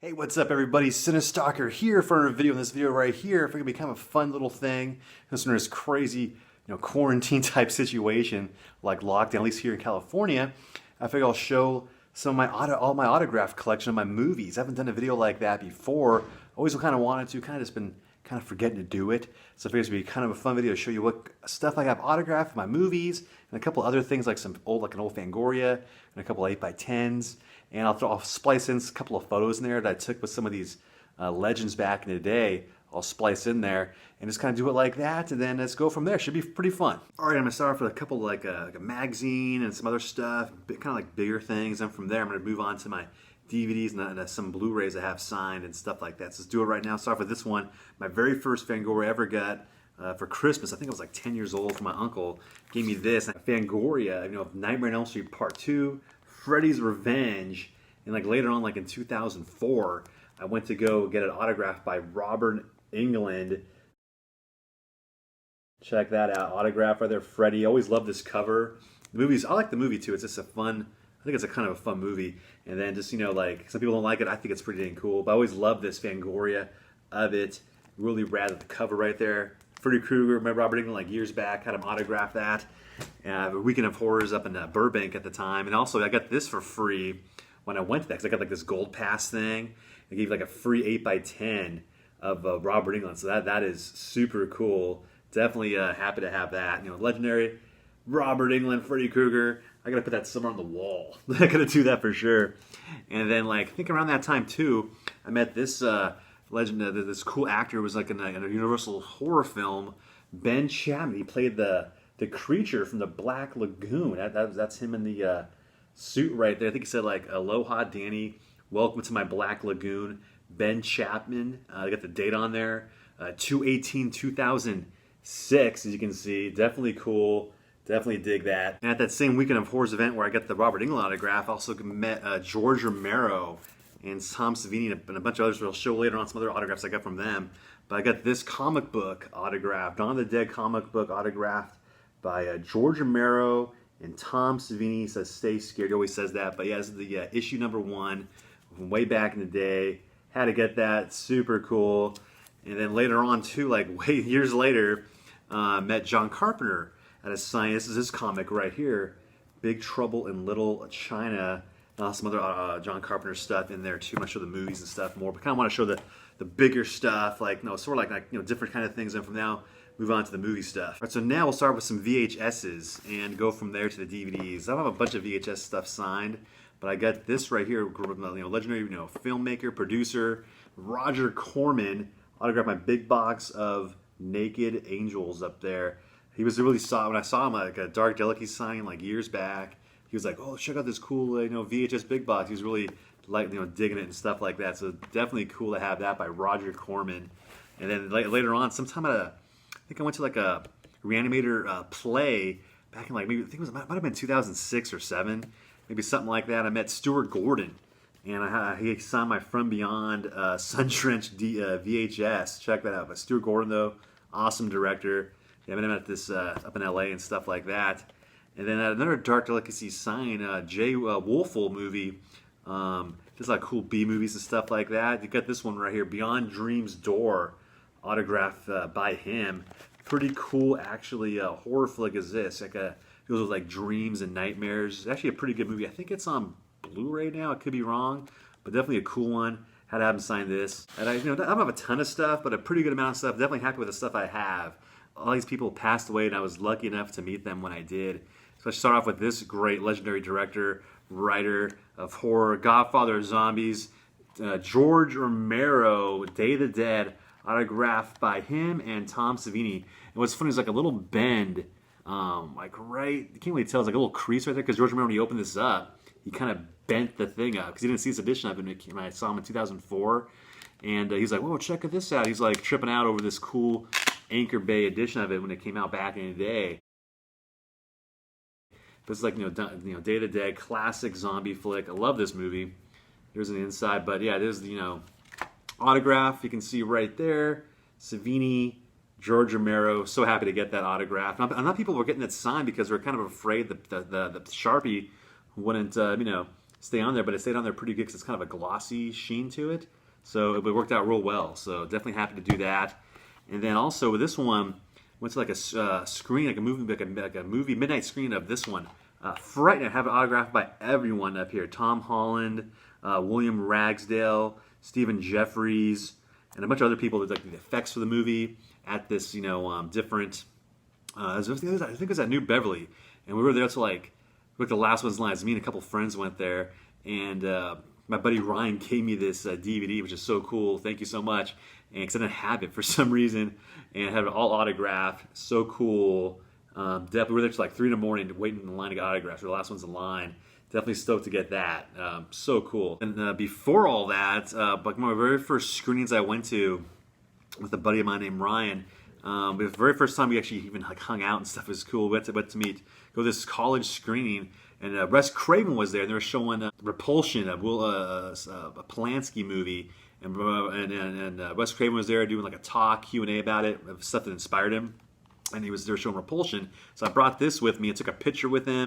Hey, what's up everybody? Cinestalker here for a video. In this video right here, if it could be kind of a fun little thing, considering this crazy, quarantine type situation like lockdown, at least here in California, I figure I'll show some of all my autograph collection of my movies. I haven't done a video like that before. Always kind of wanted to, kind of just been kind of forgetting to do it. So I figured it'd be kind of a fun video to show you what stuff I have autographed in my movies and a couple other things like an old Fangoria and a couple 8x10s. And I'll splice in a couple of photos in there that I took with some of these legends back in the day. I'll splice in there and just kind of do it like that, and then let's go from there. Should be pretty fun. All right, I'm gonna start off with a couple like a magazine and some other stuff, kind of like bigger things. And from there, I'm gonna move on to my DVDs and some Blu-rays I have signed and stuff like that. So let's do it right now. Start with this one. My very first Fangoria I ever got for Christmas. I think I was like 10 years old. From my uncle, gave me this Fangoria. Nightmare on Elm Street Part 2. Freddy's Revenge, and like later on, like in 2004, I went to go get it autographed by Robert Englund. Check that out, autograph right there, Freddy. Always loved this cover. The movies, I like the movie too. It's just I think it's a kind of a fun movie. And then just like some people don't like it, I think it's pretty dang cool. But I always loved this Fangoria of it. Really rad with the cover right there. Freddy Krueger, remember Robert Englund like years back, had him autograph that. Weekend of Horrors up in Burbank at the time. And also I got this for free when I went to that, because I got like this gold pass thing. They gave like a free 8x10 of Robert Englund. So that is super cool. Definitely happy to have that. Legendary Robert Englund, Freddy Krueger. I gotta put that somewhere on the wall. I gotta do that for sure. And then I think around that time too, I met this legend, this cool actor who was like in a Universal horror film, Ben Chapman. He played the creature from the Black Lagoon. That's him in the suit right there. I think he said like, "Aloha, Danny. Welcome to my Black Lagoon." Ben Chapman. I got the date on there. 2/18/2006, as you can see. Definitely cool. Definitely dig that. And at that same Weekend of Horrors event where I got the Robert Englund autograph, I also met George Romero and Tom Savini and a bunch of others. I'll show later on some other autographs I got from them. But I got this comic book autographed, Dawn of the Dead comic book autographed by George Romero and Tom Savini. He says, "Stay scared." He always says that. But yeah, this is the issue #1 from way back in the day. Had to get that. Super cool. And then later on, too, like years later, met John Carpenter at a sign. This is his comic right here, Big Trouble in Little China. Some other John Carpenter stuff in there too. I'm going to show the movies and stuff more, but kind of want to show the bigger stuff, sort of like different kind of things. And from now, move on to the movie stuff. All right, so now we'll start with some VHSs and go from there to the DVDs. I don't have a bunch of VHS stuff signed, but I got this right here, legendary, filmmaker, producer, Roger Corman, autographed my big box of Naked Angels up there. He was really when I saw him like a Dark Delicacy signing like years back. He was like, "Oh, check out this cool, VHS big box." He was really digging it and stuff like that. So definitely cool to have that by Roger Corman. And then later on, sometime I think I went to like a Reanimator play back in maybe I think it might have been 2006 or 7, maybe something like that. I met Stuart Gordon, and he signed my From Beyond Sun-Drenched VHS. Check that out. But Stuart Gordon though, awesome director. Yeah, I met him at this up in LA and stuff like that. And then another Dark Delicacy sign, Jay Wolfel movie. Just like cool B movies and stuff like that. You got this one right here, Beyond Dream's Door, autographed by him. Pretty cool, actually. Horror flick is this? It goes with like dreams and nightmares. It's actually a pretty good movie. I think it's on Blu-ray now. I could be wrong, but definitely a cool one. Had to have him sign this. And I don't have a ton of stuff, but a pretty good amount of stuff. Definitely happy with the stuff I have. All these people passed away, and I was lucky enough to meet them when I did. So I start off with this great legendary director, writer of horror, godfather of zombies, George Romero, Day of the Dead, autographed by him and Tom Savini. And what's funny is like a little bend, you can't really tell, it's like a little crease right there, because George Romero, when he opened this up, he kind of bent the thing up, because he didn't see this edition of it when I saw him in 2004. And he's like, "Whoa, check this out." He's like tripping out over this cool Anchor Bay edition of it when it came out back in the day. But it's like, Day of the Dead, classic zombie flick. I love this movie. Here's the inside, but yeah, there's the, autograph. You can see right there, Savini, George Romero. So happy to get that autograph. And a lot of people were getting it signed because they were kind of afraid the Sharpie wouldn't, stay on there, but it stayed on there pretty good because it's kind of a glossy sheen to it. So it worked out real well. So definitely happy to do that. And then also with this one, went to like a screen, like a movie midnight screen of this one. Fright Night, have it autographed by everyone up here. Tom Holland, William Ragsdale, Stephen Jeffries, and a bunch of other people that like the effects for the movie at this, different. I think it was at New Beverly, and we were there to like the last one's lines. Me and a couple friends went there, and my buddy Ryan gave me this DVD, which is so cool. Thank you so much. And because I didn't have it for some reason, and I had it all autographed. So cool. Definitely, we were there till like 3 in the morning waiting in line to get autographs. We're the last ones in line. Definitely stoked to get that. So cool. And before all that, like my very first screenings I went to with a buddy of mine named Ryan, the very first time we actually even like hung out and stuff was cool. We went to go to this college screening, and Wes Craven was there, and they were showing Repulsion, a Polanski movie, and Wes Craven was there doing like a talk Q&A about it, stuff that inspired him, and he was there showing Repulsion. So I brought this with me and took a picture with him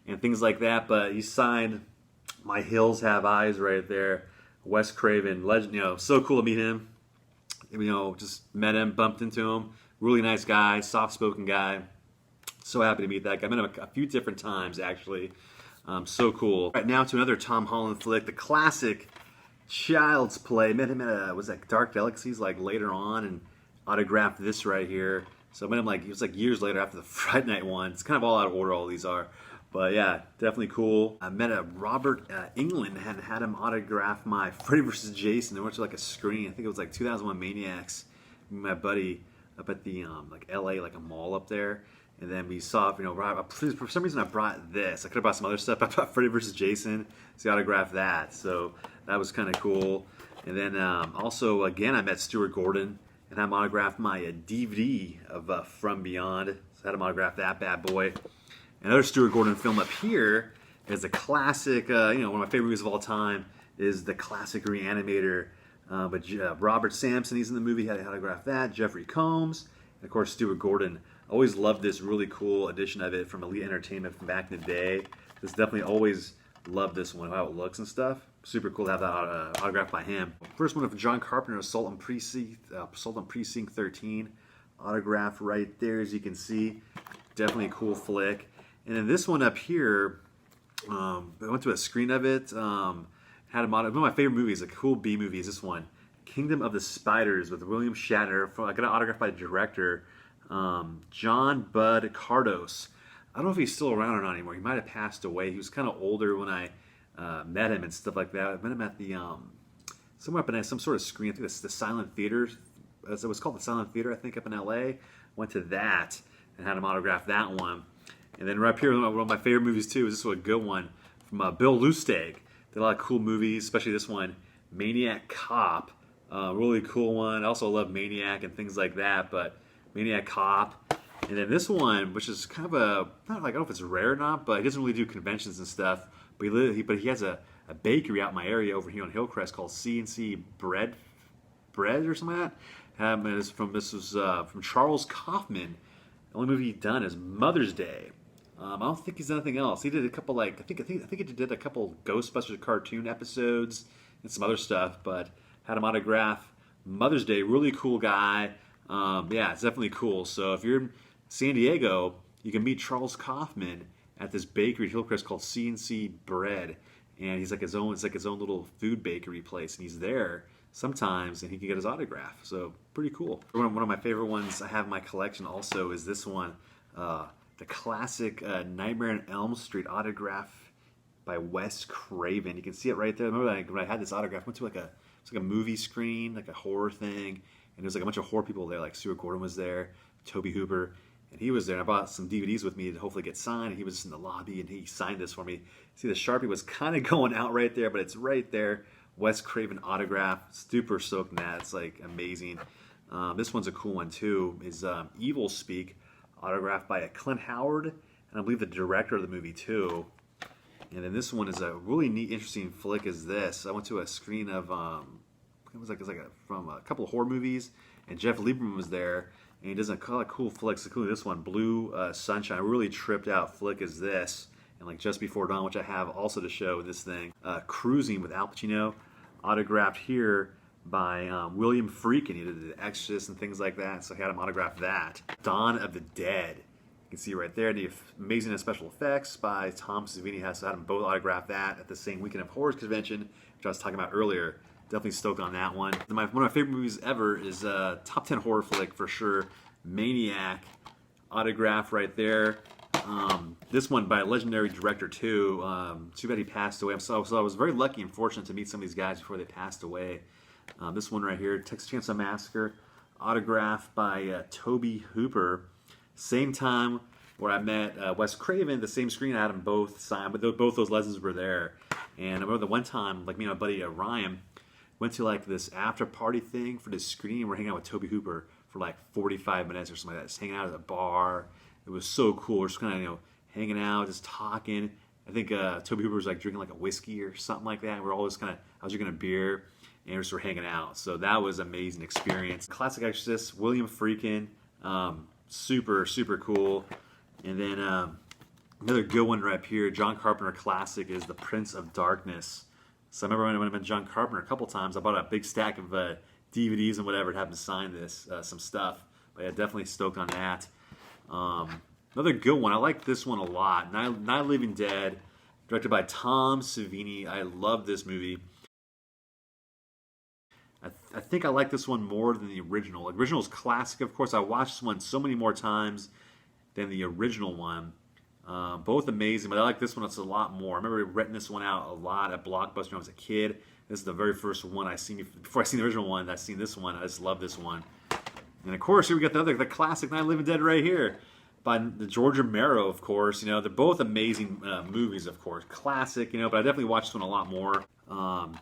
and things like that. But he signed My Hills Have Eyes right there. Wes Craven, legend, so cool to meet him. Just met him, bumped into him. Really nice guy, soft-spoken guy. So happy to meet that guy. I met him a few different times, actually. So cool. Right now to another Tom Holland flick, the classic Child's Play. Met him at Dark Delicacies like later on, and autographed this right here. So I met him it was like years later after the Fright Night one. It's kind of all out of order, all these are. But yeah, definitely cool. I met Robert Englund and had him autograph my Freddy vs. Jason. I went to like a screen. I think it was like 2001 Maniacs. My buddy up at the like LA, like a mall up there. And then we saw, for some reason I brought this. I could have brought some other stuff. I brought Freddy vs. Jason. So he autographed that. So that was kind of cool. And then also, again, I met Stuart Gordon and had him autograph my DVD of From Beyond. So I had him autograph that bad boy. Another Stuart Gordon film up here is a classic, one of my favorite movies of all time is the classic Reanimator. But Robert Sampson, he's in the movie, had to autograph that. Jeffrey Combs, and of course Stuart Gordon. Always loved this really cool edition of it from Elite Entertainment from back in the day. Just definitely always loved this one, how it looks and stuff. Super cool to have that autographed by him. First one of John Carpenter, Assault on Precinct 13. Autograph right there, as you can see. Definitely a cool flick. And then this one up here, I went to a screen of it. Had him one of my favorite movies, a cool B movie is this one, Kingdom of the Spiders with William Shatner. I got an autograph by the director, John Bud Cardos. I don't know if he's still around or not anymore. He might have passed away. He was kind of older when I met him and stuff like that. I met him at the somewhere up in some sort of screen. I think it's the Silent Theater. It was called the Silent Theater, I think, up in LA. Went to that and had him autograph that one. And then right up here, one of my favorite movies too is this one, a good one from Bill Lustig. Did a lot of cool movies, especially this one, Maniac Cop. Really cool one. I also love Maniac and things like that, but Maniac Cop. And then this one, which is kind of I don't know if it's rare or not, but he doesn't really do conventions and stuff. But he has a bakery out in my area over here on Hillcrest called C&C Bread or something like that. And this was from Charles Kaufman. The only movie he's done is Mother's Day. I don't think he's done anything else. He did a couple I think he did a couple Ghostbusters cartoon episodes and some other stuff, but had him autograph Mother's Day. Really cool guy. Yeah, it's definitely cool. So if you're in San Diego, you can meet Charles Kaufman at this bakery at Hillcrest called C&C Bread, and he's like his own little food bakery place, and he's there sometimes, and he can get his autograph. So pretty cool. One of my favorite ones I have in my collection also is this one. The classic Nightmare on Elm Street autograph by Wes Craven. You can see it right there. Remember when I had this autograph, I went to like a movie screen, like a horror thing, and there's like a bunch of horror people there. Like Stuart Gordon was there, Toby Hooper, and he was there. And I bought some DVDs with me to hopefully get signed. And he was just in the lobby, and he signed this for me. See, the Sharpie was kind of going out right there, but it's right there. Wes Craven autograph. Super stoked on that. It's like amazing. This one's a cool one too. Is Evil Speak. Autographed by Clint Howard, and I believe the director of the movie too. And then this one is a really neat, interesting flick. Is this? I went to a screen of from a couple of horror movies, and Jeff Lieberman was there, and he does a lot of cool flicks, including this one, Blue Sunshine. A really tripped out flick is this, and like Just Before Dawn, which I have also to show this thing. Cruising with Al Pacino, autographed here by William Friedkin. He did The Exorcist and things like that, so I had him autograph that. Dawn of the Dead. You can see right there the amazing special effects by Tom Savini. Has had them both autograph that at the same Weekend of Horrors convention, which I was talking about earlier. Definitely stoked on that one. One of my favorite movies ever is top 10 horror flick for sure. Maniac, autograph right there. This one by a legendary director too. Too bad he passed away. So I was very lucky and fortunate to meet some of these guys before they passed away. This one right here, Texas Chainsaw Massacre, autograph by Tobe Hooper. Same time where I met Wes Craven, the same screen, I had them both signed, but both those legends were there. And I remember the one time, like me and my buddy Ryan went to like this after party thing for this screening. We're hanging out with Tobe Hooper for like 45 minutes or something like that, just hanging out at a bar. It was so cool. We're just kind of hanging out, just talking. I think Tobe Hooper was like drinking like a whiskey or something like that. We're all just kind of, I was drinking a beer, and we were hanging out. So that was an amazing experience. Classic Exorcist, William Friedkin, super, super cool. And then another good one right up here, John Carpenter classic, is The Prince of Darkness. So I remember when I met John Carpenter a couple times, I bought a big stack of DVDs and whatever to have him sign this, some stuff. But yeah, definitely stoked on that. Another good one, I like this one a lot. Night of the Living Dead, directed by Tom Savini. I love this movie. I think I like this one more than the original. The original is classic, of course. I watched this one so many more times than the original one. Both amazing, but I like this one. It's a lot more. I remember renting this one out a lot at Blockbuster when I was a kid. This is the very first one I seen. Before I seen the original one, I seen this one. I just love this one. And of course, here we got the classic Night of the Living Dead right here by the George Romero, of course. They're both amazing movies, of course. Classic, but I definitely watched this one a lot more.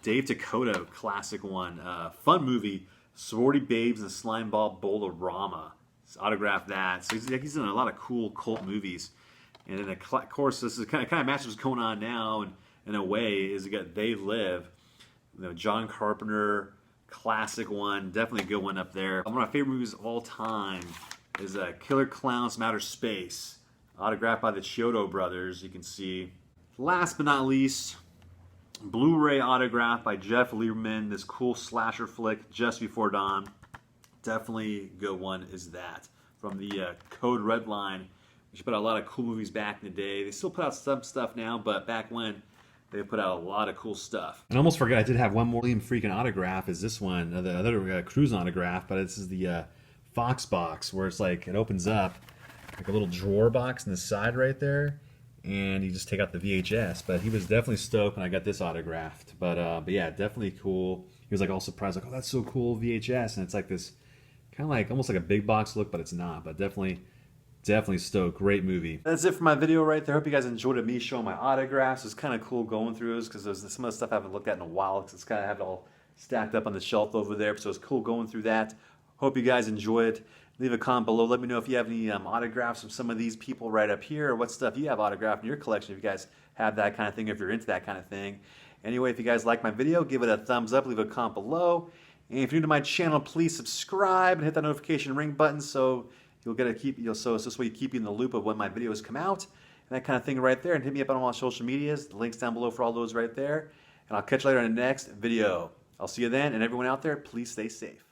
Dave Dakota, classic one. Fun movie, Sorority Babes and Slimeball Bowl-O-Rama. Autographed that. So he's in a lot of cool cult movies. And then, of course, this is kind of matches what's going on now, and in a way, is you got They Live. John Carpenter, classic one, definitely a good one up there. One of my favorite movies of all time is Killer Clowns from Outer Space, autographed by the Chiodo brothers, you can see. Last but not least, Blu-ray autograph by Jeff Lieberman, this cool slasher flick, Just Before Dawn. Definitely a good one is that. From the Code Red line, which put out a lot of cool movies back in the day. They still put out some stuff now, but back when, they put out a lot of cool stuff. I almost forgot I did have one more William Friedkin autograph. Is this one, the other cruise autograph, but this is the Fox box, where it's like, it opens up like a little drawer box in the side right there, and you just take out the VHS. But he was definitely stoked when I got this autographed. But yeah, definitely cool. He was like all surprised, like, oh, that's so cool, VHS. And it's like this kind of like almost like a big box look, but it's not. But definitely stoked. Great movie. That's it for my video right there. Hope you guys enjoyed me showing my autographs. It's kind of cool going through this because there's some of the stuff I haven't looked at in a while because it's kind of have it all stacked up on the shelf over there. So it's cool going through that. Hope you guys enjoy it. Leave a comment below. Let me know if you have any autographs from some of these people right up here, or what stuff you have autographed in your collection if you guys have that kind of thing, if you're into that kind of thing. Anyway, if you guys like my video, give it a thumbs up. Leave a comment below. And if you're new to my channel, please subscribe and hit that notification ring button so you'll get so this way you keep you in the loop of when my videos come out and that kind of thing right there. And hit me up on all my social medias. The links down below for all those right there. And I'll catch you later in the next video. I'll see you then. And everyone out there, please stay safe.